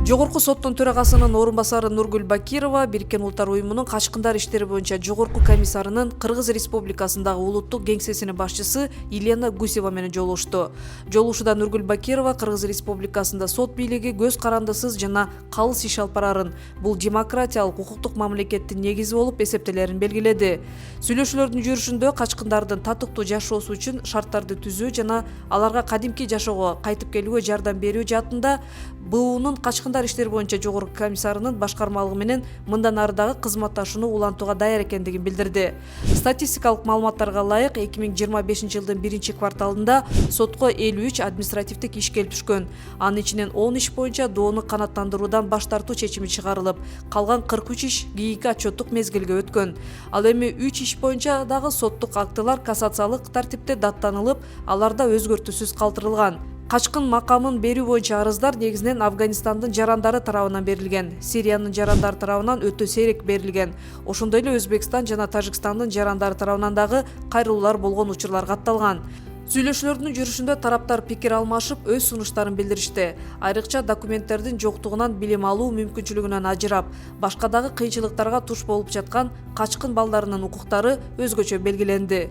Жогорку соттун төрагасынын орун басары Нургүл Бакирова Бириккен Улуттар Уюмунун качкындар иштери боюнча жогорку комиссарынын Кыргыз Республикасындагы улуттук кеңсесинин башчысы Елена Гусева менен жолугушту. Жолугушууда Нургүл Бакирова Кыргыз Республикасында сот бийлиги көз карандысыз жана калыс иш алып барарын, бул демократиялык укуктук мамлекеттин негизи болуп эсептелерин белгиледи. Сүйлөшүүлөрдүн жүрүшүндө качкындардын татыктуу жашоосу үчүн шарттарды түзүү жана аларга кадимки жашоого кайтып келүүгө жардам берүү жаатында БУнун качкындар иштери боюнча жогорку комиссарынын башкармалыгы менен мындан ары дагы кызматташууну улантууга даяр экендигин билдирди. Статистикалык маалыматтарга ылайык 2025-жылдын 1-кварталында сотко 53 административдик иш келип түшкөн. Анын ичинен 10 иш боюнча доону канааттандыруудан баш тартуу чечими чыгарылып, калган 43 иш кийинки отчеттук мезгилге өткөн. Ал эми 3 иш боюнча дагы соттук актылар кассациялык тартипте даттанылып, аларда өзгөртүүсүз калтырылган. Качкын макамын берүү боюнча арыздар негизинен Афганистандын жарандары тарабынан берилген, Сириянын жарандары тарабынан өтө сейрек берилген. Ошондой эле Өзбекстан жана Тажикстандын жарандары тарабынан дагы кайрылуулар болгон учурлар катталган. Сүйлөшүүлөрдүн жүрүшүндө тараптар пикир алмашып, өз сунуштарын билдиришти. Айрыкча документтердин жоктугунан билим алуу мүмкүнчүлүгүнөн ажырап, башка дагы кыйынчылыктарга туш болуп жаткан качкын балдарынын укуктары өзгөчө белгиленди.